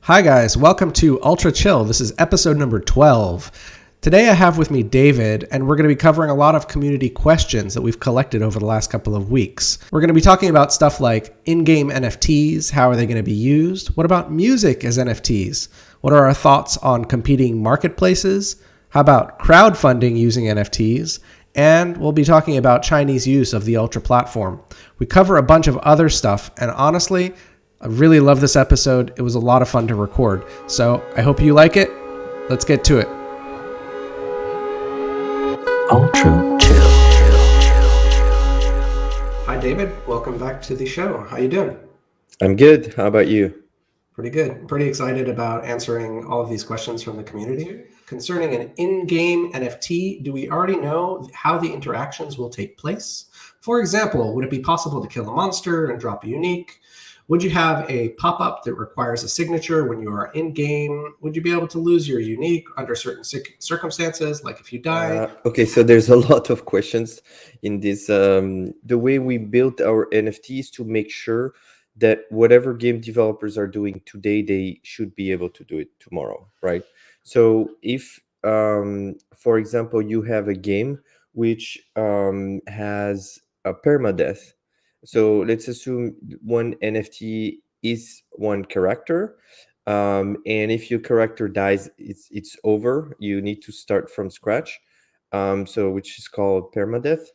Hi guys, welcome to Ultra Chill. This is episode number 12. Today I have with me David, and we're going to be covering a lot of community questions that we've collected over the last couple of weeks. We're going to be talking about stuff like in-game NFTs, how are they going to be used? What about music as NFTs? What are our thoughts on competing marketplaces? How about crowdfunding using NFTs? And we'll be talking about Chinese use of the Ultra platform. We cover a bunch of other stuff, and honestly, I really love this episode. It was a lot of fun to record. So I hope you like it. Let's get to it. Ultra Chill. Hi, David. Welcome back to the show. How you doing? I'm good. How about you? Pretty good. Pretty excited about answering all of these questions from the community. Concerning an in-game NFT, do we already know how the interactions will take place? For example, would it be possible to kill a monster and drop a unique? Would you have a pop-up that requires a signature when you are in-game? Would you be able to lose your unique under certain circumstances, like if you die? Okay, so there's a lot of questions in this. The way we built our NFTs to make sure that whatever game developers are doing today, they should be able to do it tomorrow, right? So if, for example, you have a game which has a permadeath, so let's assume one NFT is one character. And if your character dies, it's over. You need to start from scratch. So which is called permadeath.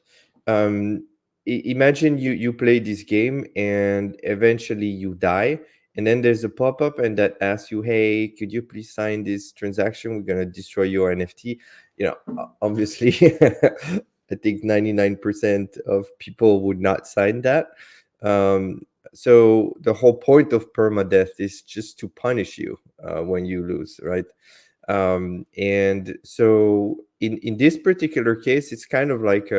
Imagine you play this game and eventually you die, and then there's a pop-up and that asks you, hey, could you please sign this transaction? We're gonna destroy your NFT. Obviously, I think 99% of people would not sign that. So the whole point of permadeath is just to punish you when you lose, right? And so in this particular case, it's kind of like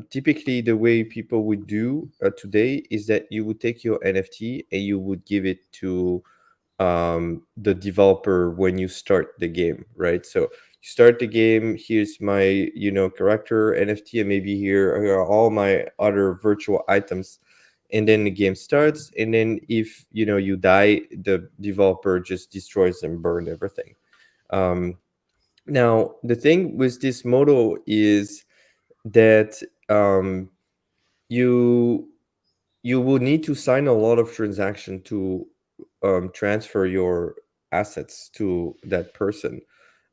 typically the way people would do today is that you would take your NFT and you would give it to the developer when you start the game, right? So you start the game, here's my character NFT, and maybe here are all my other virtual items, and then the game starts, and then if you die, the developer just destroys and burn everything. Now the thing with this model is that you will need to sign a lot of transaction to transfer your assets to that person,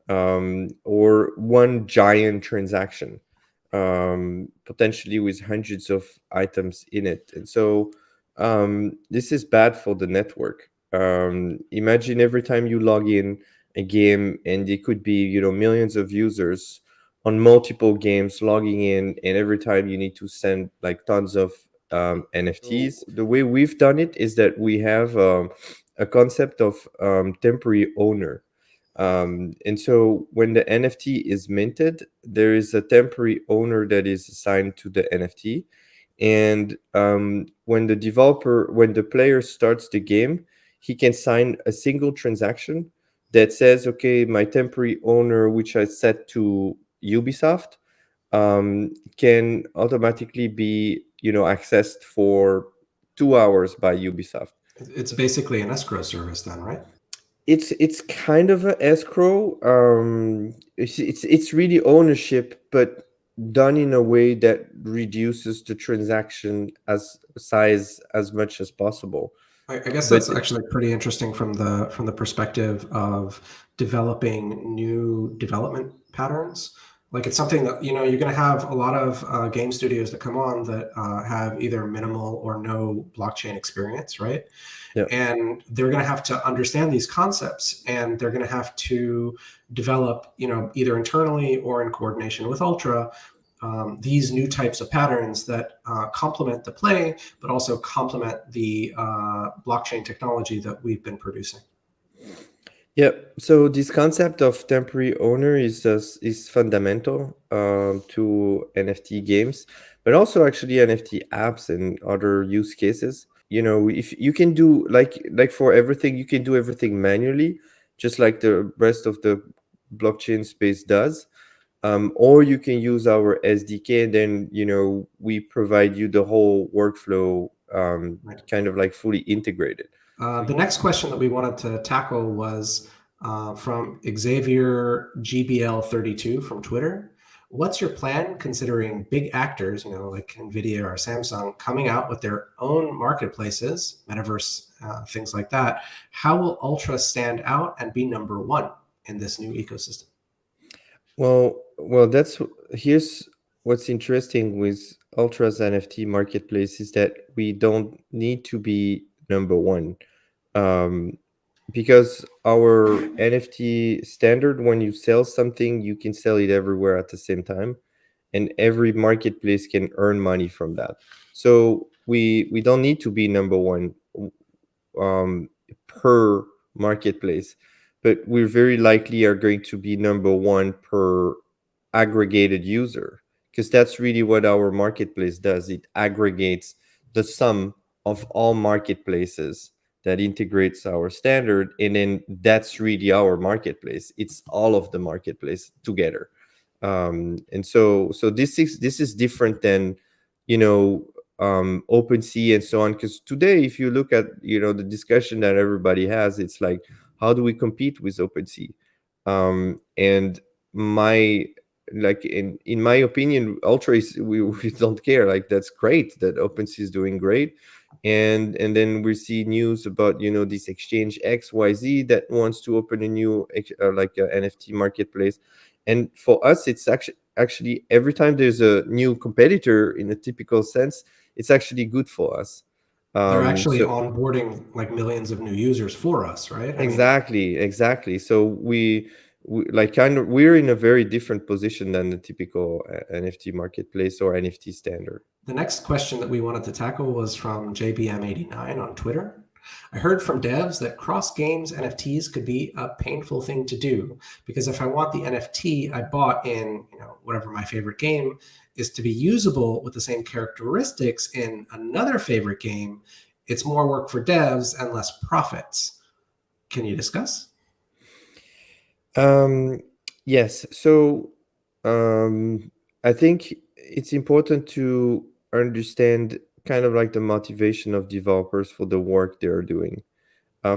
or one giant transaction, potentially with hundreds of items in it. And so this is bad for the network. Imagine every time you log in a game, and it could be millions of users on multiple games logging in, and every time you need to send like tons of NFTs. The way we've done it is that we have a concept of temporary owner. And so when the NFT is minted, there is a temporary owner that is assigned to the NFT. And when the player starts the game, he can sign a single transaction that says, okay, my temporary owner, which I set to Ubisoft, can automatically be accessed for 2 hours by Ubisoft. It's basically an escrow service then, right? It's kind of an escrow. It's really ownership, but done in a way that reduces the transaction as size as much as possible. I guess But that's actually pretty interesting from the perspective of developing new development patterns. Like it's something that you're going to have a lot of game studios that come on that have either minimal or no blockchain experience, right? yeah, And they're going to have to understand these concepts, and they're going to have to develop, either internally or in coordination with Ultra, these new types of patterns that complement the play, but also complement the blockchain technology that we've been producing. yeah. So this concept of temporary owner is fundamental to NFT games, but also actually NFT apps and other use cases. If you can do like for everything, you can do everything manually, just like the rest of the blockchain space does. Or you can use our SDK, and then we provide you the whole workflow, Right. kind of like fully integrated. The next question that we wanted to tackle was from Xavier GBL32 from Twitter. What's your plan considering big actors, like NVIDIA or Samsung, coming out with their own marketplaces, metaverse, things like that? How will Ultra stand out and be number one in this new ecosystem? Well, that's here's what's interesting with Ultra's NFT marketplace is that we don't need to be number one. Um, because our NFT standard, when you sell something, you can sell it everywhere at the same time, and every marketplace can earn money from that. So we don't need to be number one um, per marketplace, but we're very likely are going to be number one per aggregated user, because that's really what our marketplace does. It aggregates the sum of all marketplaces that integrates our standard, and then that's really our marketplace. It's all of the marketplace together. And so this is different than you know OpenSea and so on. Because today, if you look at the discussion that everybody has, it's like, how do we compete with OpenSea? And my like in my opinion, Ultra is we don't care. Like, that's great that OpenSea is doing great, and then we see news about this exchange XYZ that wants to open a new NFT marketplace. And for us, it's actually every time there's a new competitor in a typical sense, it's actually good for us. They're actually So onboarding like millions of new users for us, right? I mean, exactly. So we like kind of we're in a very different position than the typical NFT marketplace or NFT standard. the next question that we wanted to tackle was from JBM89 on Twitter. I heard from devs that cross games NFTs could be a painful thing to do because if I want the NFT I bought in, whatever my favorite game is to be usable with the same characteristics in another favorite game, it's more work for devs and less profits. Can you discuss? Um, yes. So I think it's important to understand kind of like the motivation of developers for the work they're doing.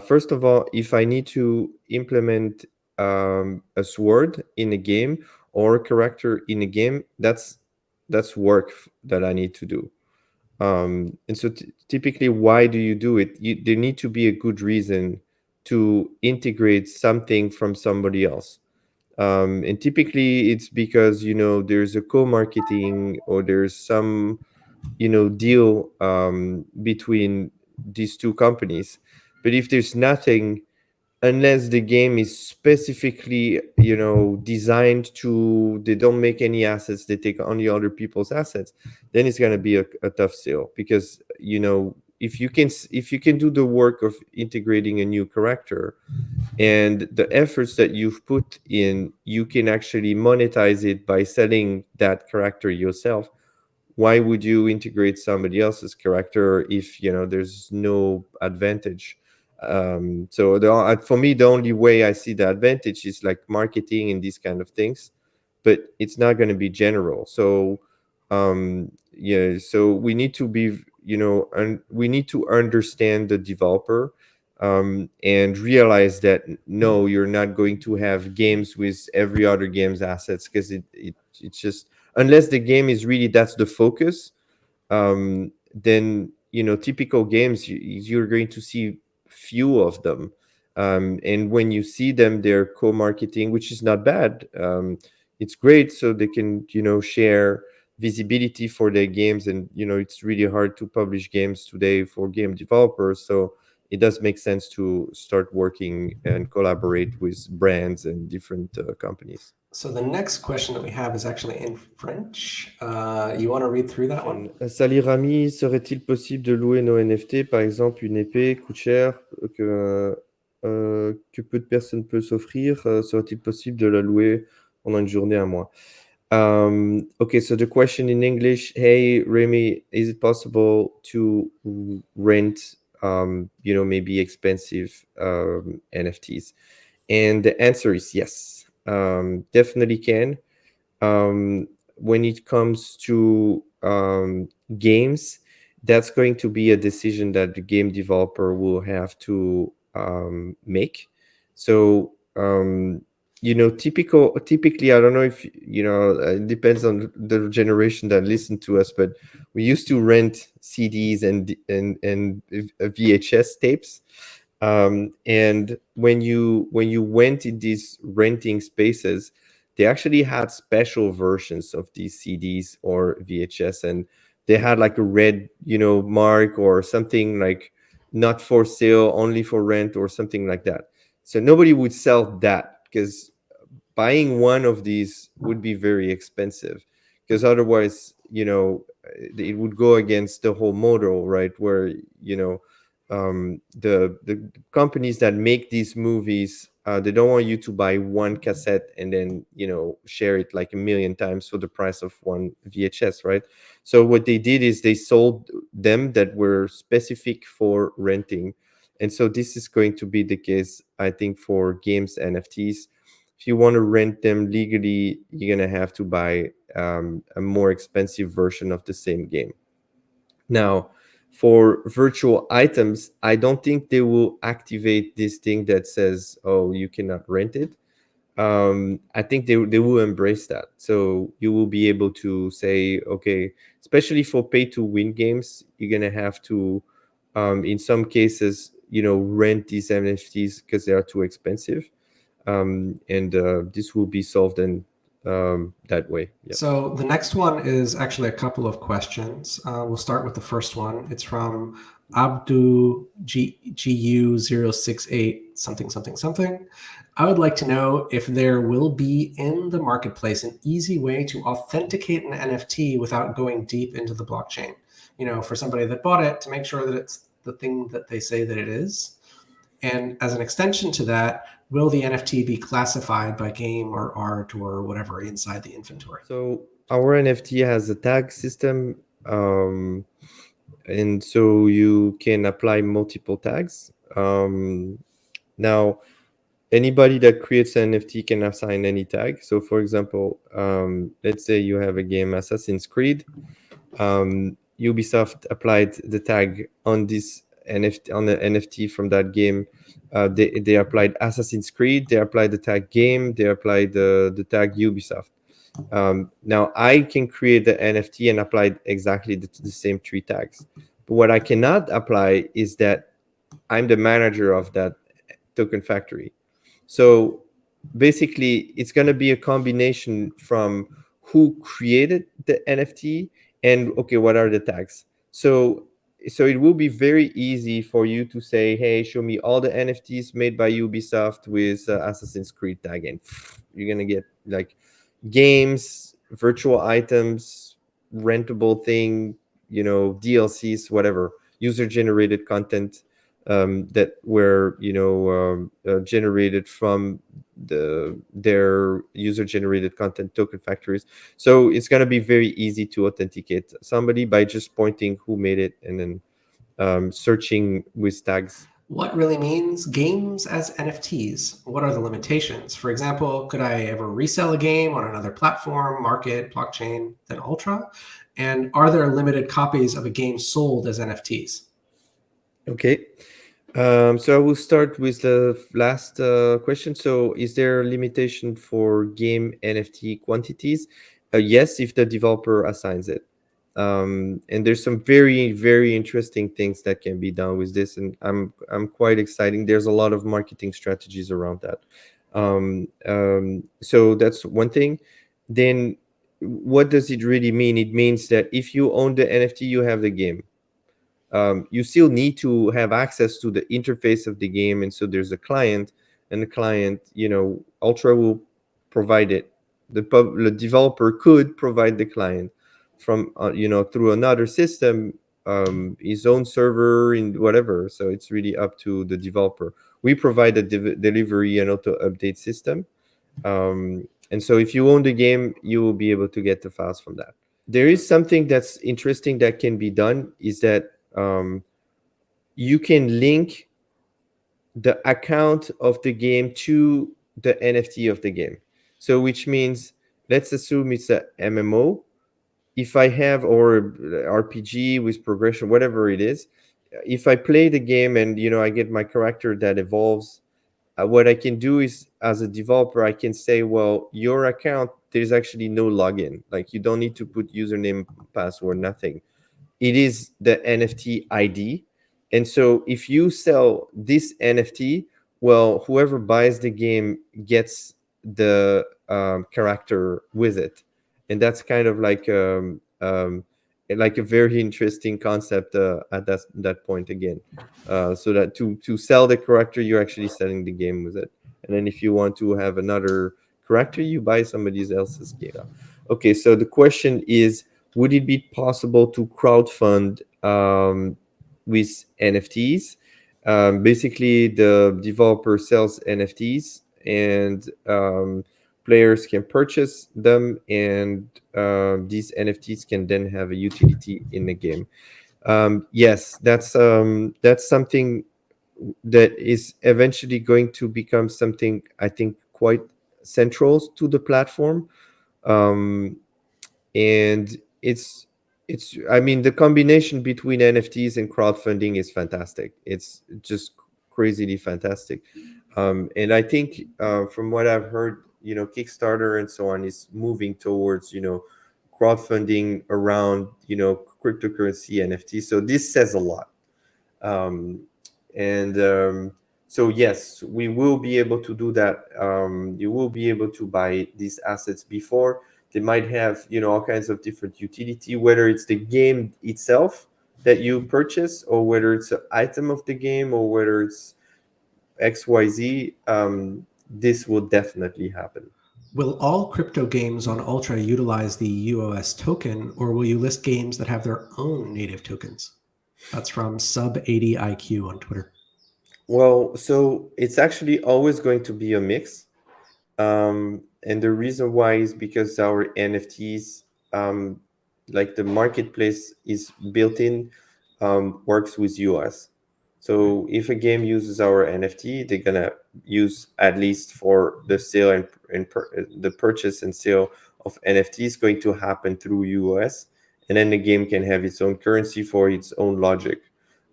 First of all, if I need to implement a sword in a game or a character in a game, that's work that I need to do. And so typically, why do you do it? There need to be a good reason to integrate something from somebody else. And typically, it's because there's a co-marketing or there's some deal between these two companies. But if there's nothing, unless the game is specifically designed to, they don't make any assets, they take only other people's assets, then it's going to be a tough sale. Because if you can do the work of integrating a new character and the efforts that you've put in, you can actually monetize it by selling that character yourself. Why would you integrate somebody else's character if there's no advantage? So for me, the only way I see the advantage is like marketing and these kind of things, but it's not going to be general. So yeah, so we need to be and we need to understand the developer, and realize that no, you're not going to have games with every other game's assets, because it's just, unless the game is really that's the focus, then typical games, you're going to see few of them, and when you see them, they're co-marketing, which is not bad. It's great, so they can share visibility for their games, and it's really hard to publish games today for game developers, so it does make sense to start working and collaborate with brands and different companies. So the next question that we have is actually in French. You want to read through that one? Salut Rami, serait-il possible de louer nos NFT? Par exemple, une épée coûte cher, que peu de personnes peuvent s'offrir. Serait-il possible de la louer pendant une journée, un mois? Okay, so the question in English: Hey Remy, is it possible to rent, maybe expensive NFTs? And the answer is yes, definitely can. When it comes to games, that's going to be a decision that the game developer will have to make. So typically, I don't know if it depends on the generation that listen to us, but we used to rent CDs and VHS tapes. And when you went in these renting spaces, they actually had special versions of these CDs or VHS, and they had like a red mark or something like not for sale, only for rent, or something like that. So nobody would sell that, because buying one of these would be very expensive, because otherwise it would go against the whole model, right? Where the companies that make these movies, they don't want you to buy one cassette and then share it like a million times for the price of one VHS, right? So what they did is they sold them that were specific for renting. And so this is going to be the case, I think, for games NFTs. If you want to rent them legally, you're going to have to buy a more expensive version of the same game. Now, for virtual items, I don't think they will activate this thing that says, oh, you cannot rent it. I think they will embrace that. So you will be able to say, okay, especially for pay to win games, you're going to have to, in some cases, rent these NFTs because they are too expensive. And this will be solved in that way. Yeah. So the next one is actually a couple of questions. We'll start with the first one. It's from Abdu GU068 something something something. I would like to know if there will be in the marketplace an easy way to authenticate an NFT without going deep into the blockchain. For somebody that bought it, to make sure that it's the thing that they say that it is. And as an extension to that, will the NFT be classified by game or art or whatever inside the inventory? So our NFT has a tag system, and so you can apply multiple tags. Now, anybody that creates an NFT can assign any tag. So, for example, let's say you have a game Assassin's Creed. Ubisoft applied the tag on this NFT, on the NFT from that game. They applied Assassin's Creed. They applied the tag game. They applied the tag Ubisoft. Now I can create the NFT and apply exactly the same three tags. But what I cannot apply is that I'm the manager of that token factory. So basically, it's going to be a combination from who created the NFT and, okay, what are the tags. So it will be very easy for you to say, hey, show me all the NFTs made by Ubisoft with Assassin's Creed tag, and you're going to get like games, virtual items, rentable thing, DLCs, whatever, user generated content that were generated from their user generated content token factories. So it's going to be very easy to authenticate somebody by just pointing who made it and then searching with tags. What really means games as NFTs? What are the limitations? For example, could I ever resell a game on another platform, market, blockchain than Ultra? And are there limited copies of a game sold as NFTs? Okay. So I will start with the last question. So, is there a limitation for game NFT quantities? Yes, if the developer assigns it. And there's some very, very interesting things that can be done with this, and I'm quite excited. There's a lot of marketing strategies around that. So that's one thing. Then, what does it really mean? It means that if you own the NFT, you have the game. You still need to have access to the interface of the game, and so there's a client, and the client, Ultra will provide it. The developer could provide the client from through another system, his own server in whatever. So it's really up to the developer. We provide a delivery and auto update system, and so if you own the game, you will be able to get the files from that. There is something that's interesting that can be done, is that you can link the account of the game to the NFT of the game. So which means, let's assume it's a MMO. if I have, or RPG with progression, whatever it is, if I play the game and I get my character that evolves, what I can do is, as a developer, I can say, well, your account, there's actually no login. Like, you don't need to put username, password, nothing. It is the NFT ID. And so if you sell this NFT, well, whoever buys the game gets the character with it. And that's kind of like a very interesting concept at that point again. So that to sell the character, you're actually selling the game with it. And then if you want to have another character, you buy somebody else's game. Okay, so the question is, would it be possible to crowdfund with NFTs? Basically, the developer sells NFTs, and players can purchase them, and these NFTs can then have a utility in the game. Yes, that's something that is eventually going to become something, I think, quite central to the platform. Um, and it's I mean, the combination between NFTs and crowdfunding is fantastic. It's just crazily fantastic. And I think, from what I've heard, Kickstarter and so on is moving towards crowdfunding around cryptocurrency NFT. So this says a lot. Um, and so yes, we will be able to do that. You will be able to buy these assets before. They might have all kinds of different utility, whether it's the game itself that you purchase, or whether it's an item of the game, or whether it's XYZ. This will definitely happen. Will all crypto games on Ultra utilize the UOS token, or will you list games that have their own native tokens? That's from sub 80 IQ on Twitter. Well, so it's actually always going to be a mix. And the reason why is because our NFTs, like the marketplace is built in, works with UOS. Right. So if a game uses our NFT, they're gonna use, at least for the sale and the purchase and sale of NFTs, going to happen through UOS, and then the game can have its own currency for its own logic.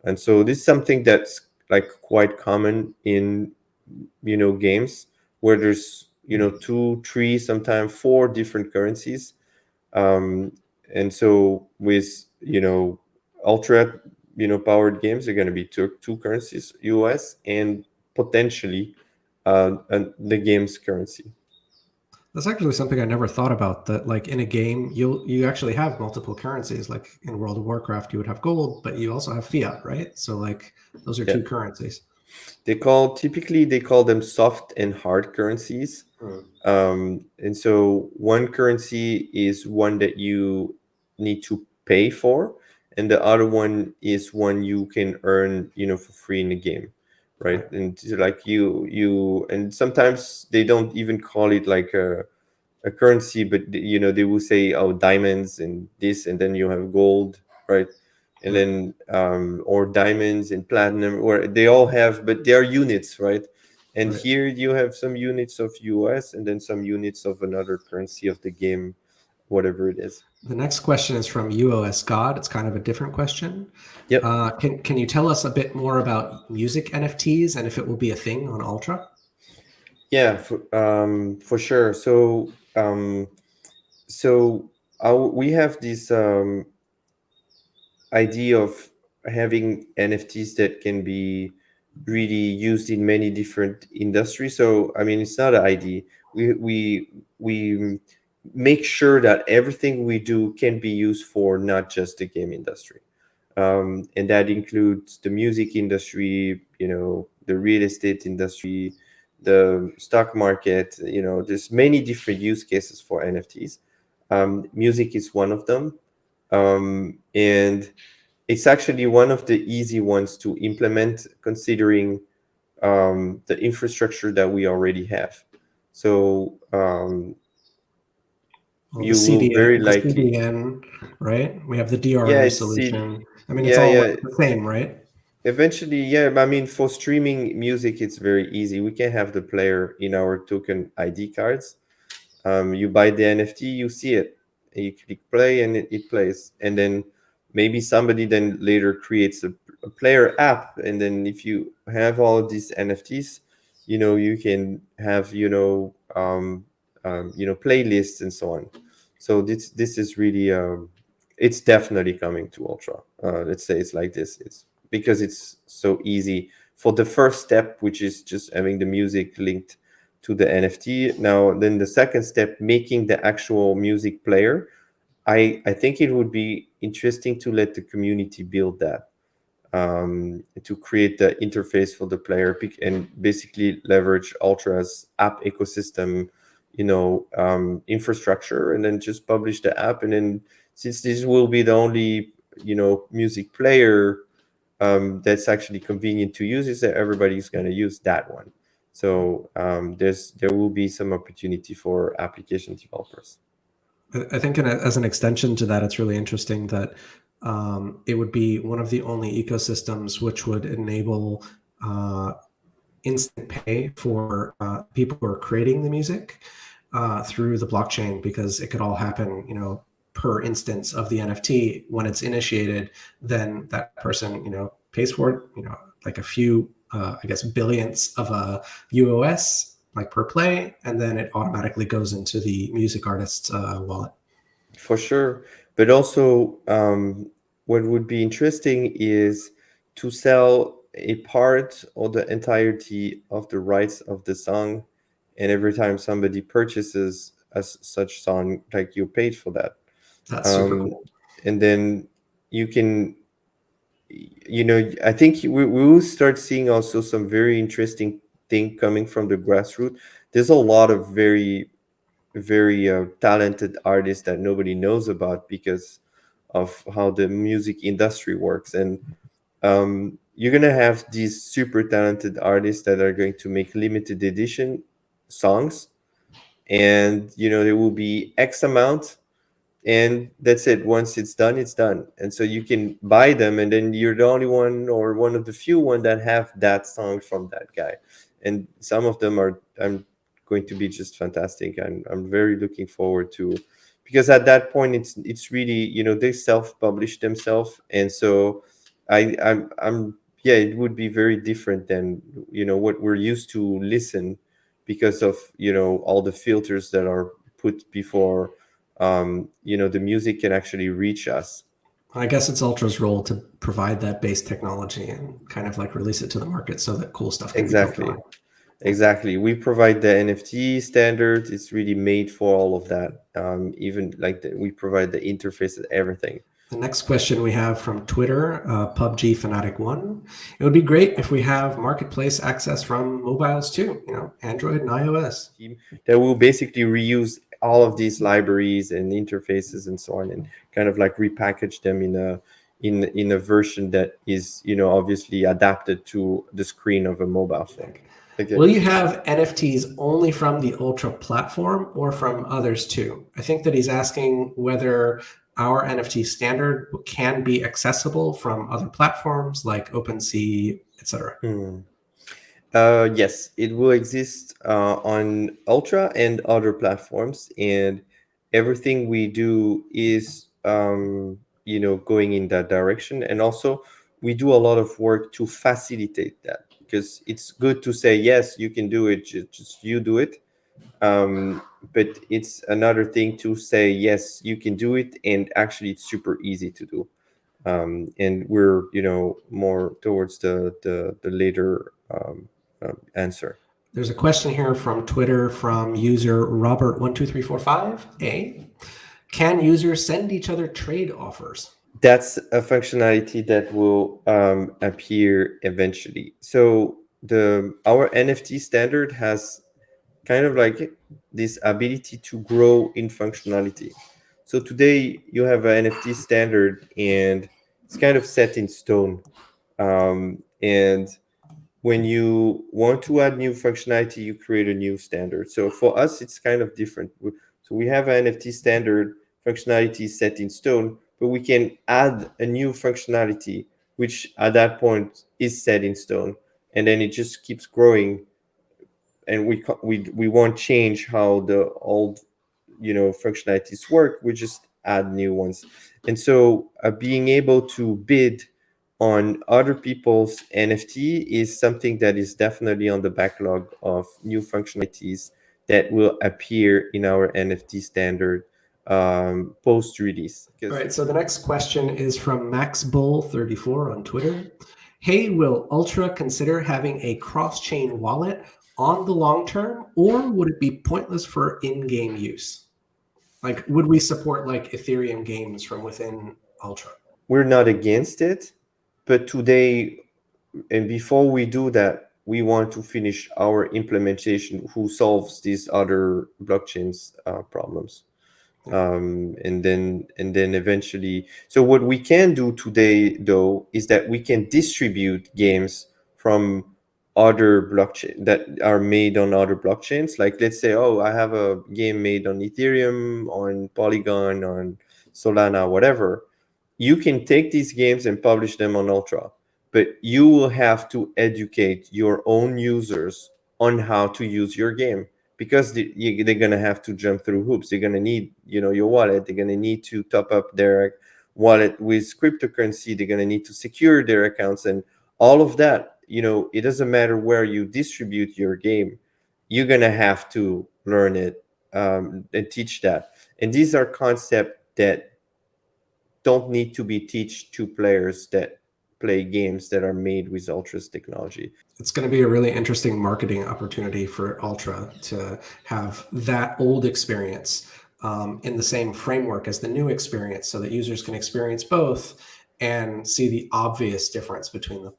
And so this is something that's like quite common in games, where there's two, three, sometimes four different currencies. um, and so with ultra powered games, they're going to be two currencies, US and potentially and the game's currency. That's actually something I never thought about. That like in a game, you actually have multiple currencies. Like in World of Warcraft, you would have gold, but you also have fiat, right? So like those are Yeah, two currencies. they call them soft and hard currencies. Hmm. And so one currency is one that you need to pay for, and the other one is one you can earn, for free in the game, right? Right. And so, like, and sometimes they don't even call it like a currency, but they will say, oh, diamonds and this, and then you have gold, right? And Right. then or diamonds and platinum, or they all have, but they are units, right? And Right. here you have some units of US, and then some units of another currency of the game, whatever it is. The next question is from UOS God. It's kind of a different question. Yep. Can you tell us a bit more about music NFTs and if it will be a thing on Ultra? Yeah, for sure. So we have this idea of having NFTs that can be really used in many different industries. So I mean, it's not an idea. We make sure that everything we do can be used for not just the game industry, and that includes the music industry, the real estate industry, the stock market. There's many different use cases for NFTs. Music is one of them, and it's actually one of the easy ones to implement, considering the infrastructure that we already have. So Well, you will very The likely, CDN, right? We have the yeah, DRM solution. I mean, it's yeah, all yeah. like the same, right? Eventually, yeah. I mean, for streaming music, it's very easy. We can have the player in our token ID cards. You buy the NFT, you see it, and you click play, and it plays. And then maybe somebody then later creates a player app, and then if you have all of these NFTs, you can have playlists and so on. So this is really it's definitely coming to Ultra. Let's say it's like this. It's because it's so easy for the first step, which is just having the music linked to the NFT. Now, then the second step, making the actual music player. I think it would be interesting to let the community build that, to create the interface for the player and basically leverage Ultra's app ecosystem, infrastructure, and then just publish the app. And then since this will be the only, music player that's actually convenient to use, is that everybody's going to use that one. So there will be some opportunity for application developers. I think as an extension to that, it's really interesting that it would be one of the only ecosystems which would enable instant pay for people who are creating the music through the blockchain, because it could all happen, per instance of the NFT. When it's initiated, then that person, pays for it, like a few, I guess, billionths of a UOS, like per play, and then it automatically goes into the music artist's wallet. For sure. But also, what would be interesting is to sell a part or the entirety of the rights of the song. And every time somebody purchases such song, like you're paid for that. That's super Um, cool. and then you can, I think we will start seeing also some very interesting thing coming from the grassroots. There's a lot of very talented artists that nobody knows about because of how the music industry works. And you're going to have these super talented artists that are going to make limited edition songs, and there will be X amount, and that's it. Once it's done, it's done. And so you can buy them, and then you're the only one or one of the few one that have that song from that guy. And some of them are, I'm going to be just fantastic, and I'm very looking forward to, because at that point it's really, they self-publish themselves. And so I'm yeah, it would be very different than what we're used to listen, because of all the filters that are put before the music can actually reach us. I guess it's Ultra's role to provide that base technology and kind of like release it to the market so that cool stuff can be built Exactly. on. Yeah. Exactly. We provide the NFT standard. It's really made for all of that. Even like we provide the interface and everything. The next question we have from Twitter, PUBG Fanatic One. It would be great if we have marketplace access from mobiles too, Android and iOS. Team that will basically reuse all of these libraries and interfaces and so on, and kind of like repackage them in a version that is obviously adapted to the screen of a mobile phone. Okay. Will you have NFTs only from the Ultra platform or from others too? I think that he's asking whether our NFT standard can be accessible from other platforms like OpenSea, etc. Hmm. Yes, it will exist on Ultra and other platforms, and everything we do is, going in that direction. And also, we do a lot of work to facilitate that, because it's good to say yes, you can do it, just you do it. But it's another thing to say yes, you can do it, and actually, it's super easy to do. And we're more towards the later answer. There's a question here from Twitter from user Robert12345A. Can users send each other trade offers? That's a functionality that will appear eventually. So the our NFT standard has kind of like this ability to grow in functionality. So today you have an NFT standard, and it's kind of set in stone. And when you want to add new functionality, you create a new standard. So for us, it's kind of different. So we have an NFT standard, functionality set in stone, but we can add a new functionality, which at that point is set in stone, and then it just keeps growing. And we won't change how the old functionalities work, we just add new ones. And so being able to bid on other people's NFT is something that is definitely on the backlog of new functionalities that will appear in our NFT standard post release. All Because right, so the next question is from MaxBull34 on Twitter. Hey, will Ultra consider having a cross-chain wallet on the long term, or would it be pointless for in-game use? Like, would we support like Ethereum games from within Ultra? we're not against it, but today, and before we do that, we want to finish our implementation who solves these other blockchains problems. And then eventually, so what we can do today though is that we can distribute games from other blockchain that are made on other blockchains. Like, let's say, oh, I have a game made on Ethereum, on Polygon, on Solana, whatever. You can take these games and publish them on Ultra, but you will have to educate your own users on how to use your game, because they're going to have to jump through hoops. They're going to need, your wallet. They're going to need to top up their wallet with cryptocurrency. They're going to need to secure their accounts and all of that. It doesn't matter where you distribute your game. You're going to have to learn it, and teach that. And these are concepts that don't need to be taught to players that play games that are made with Ultra's technology. It's going to be a really interesting marketing opportunity for Ultra to have that old experience in the same framework as the new experience, so that users can experience both and see the obvious difference between them.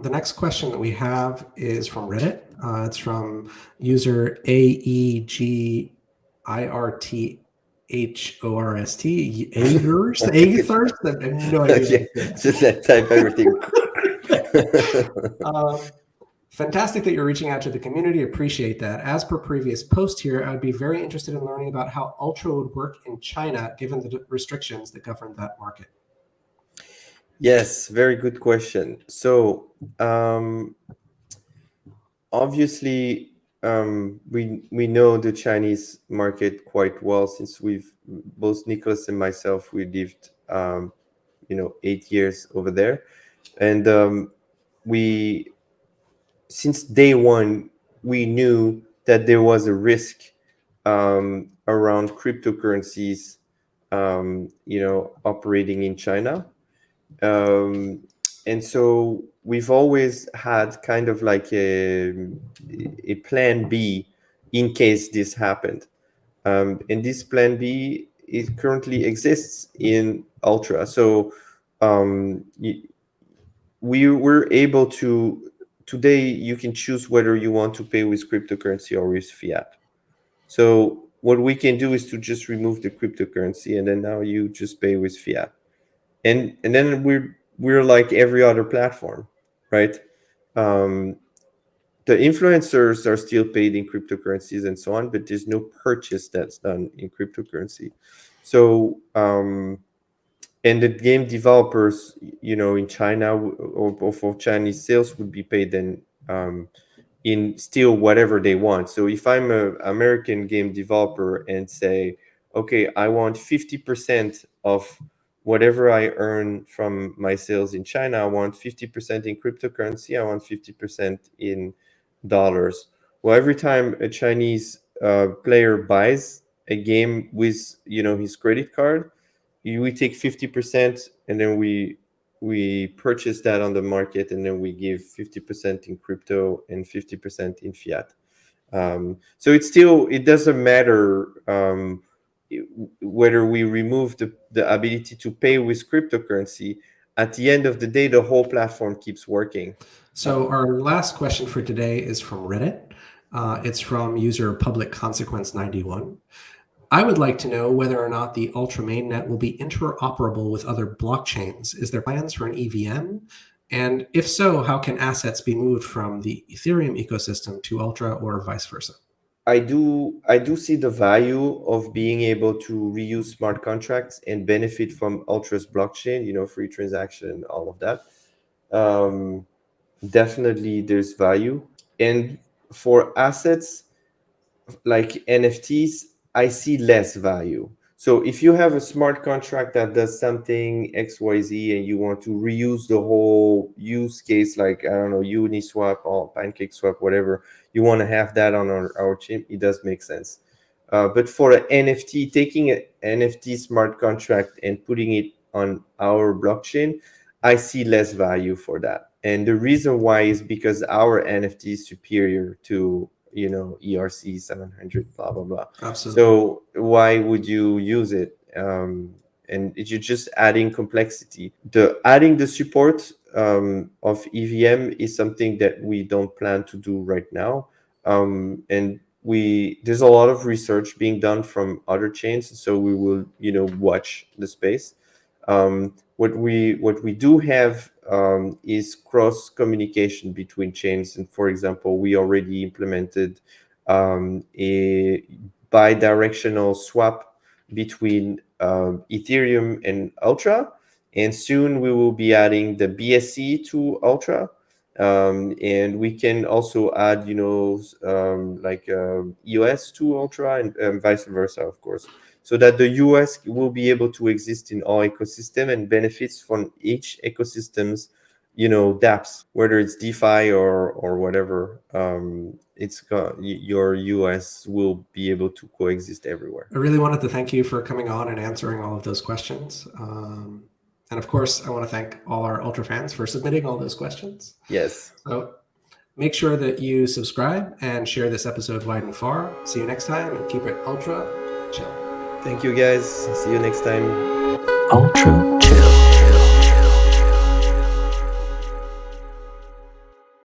The next question that we have is from Reddit. It's from user AEGIRTHORST. Aethirst? Aethirst? I have no idea. Yeah, just that type everything. Fantastic that you're reaching out to the community. Appreciate that. As per previous post here, I would be very interested in learning about how Ultra would work in China, given the restrictions that govern that market. Yes, very good question. So, obviously, we know the Chinese market quite well, since both Nicholas and myself, we lived 8 years over there, and we since day one we knew that there was a risk around cryptocurrencies, operating in China. Um, and so we've always had kind of like a plan B in case this happened. And this plan B currently exists in Ultra. So we were able to, today you can choose whether you want to pay with cryptocurrency or with fiat. So what we can do is to just remove the cryptocurrency, and then now you just pay with fiat. And then we're like every other platform, right? Um, the influencers are still paid in cryptocurrencies and so on, but there's no purchase that's done in cryptocurrency. So and the game developers, in China, or for Chinese sales, would be paid then in still whatever they want. So if I'm an American game developer and say, okay, I want 50% of whatever I earn from my sales in China, I want 50% in cryptocurrency, I want 50% in dollars. Well, every time a Chinese player buys a game with his credit card, we take 50%, and then we purchase that on the market, and then we give 50% in crypto and 50% in fiat. So it doesn't matter whether we remove the ability to pay with cryptocurrency. At the end of the day, the whole platform keeps working. So our last question for today is from Reddit. It's from user public consequence 91. I would like to know whether or not the Ultra mainnet will be interoperable with other blockchains. Is there plans for an EVM? And if so, how can assets be moved from the Ethereum ecosystem to Ultra or vice versa? I do see the value of being able to reuse smart contracts and benefit from Ultra's blockchain, free transaction and all of that. Um, Definitely there's value. And for assets like NFTs, I see less value. So if you have a smart contract that does something XYZ and you want to reuse the whole use case, like, I don't know, Uniswap or PancakeSwap, whatever, you want to have that on our chip, it does make sense. But for an NFT, taking an NFT smart contract and putting it on our blockchain, I see less value for that. And the reason why is because our NFT is superior to, ERC 700, blah, blah, blah. Absolutely. So why would you use it? And you're just adding complexity. Adding the support of EVM is something that we don't plan to do right now. And there's a lot of research being done from other chains, so we will, watch the space. What we do have is cross communication between chains, and for example, we already implemented a bi-directional swap between Ethereum and Ultra, and soon we will be adding the BSC to Ultra. And we can also add, like EOS to Ultra, and vice versa, of course, so that the US will be able to exist in all ecosystem and benefits from each ecosystem's, dApps, whether it's DeFi or whatever. Your US will be able to coexist everywhere. I really wanted to thank you for coming on and answering all of those questions. And of course, I want to thank all our Ultra fans for submitting all those questions. Yes. So make sure that you subscribe and share this episode wide and far. See you next time, and keep it ultra chill. Thank you, guys. See you next time. Ultra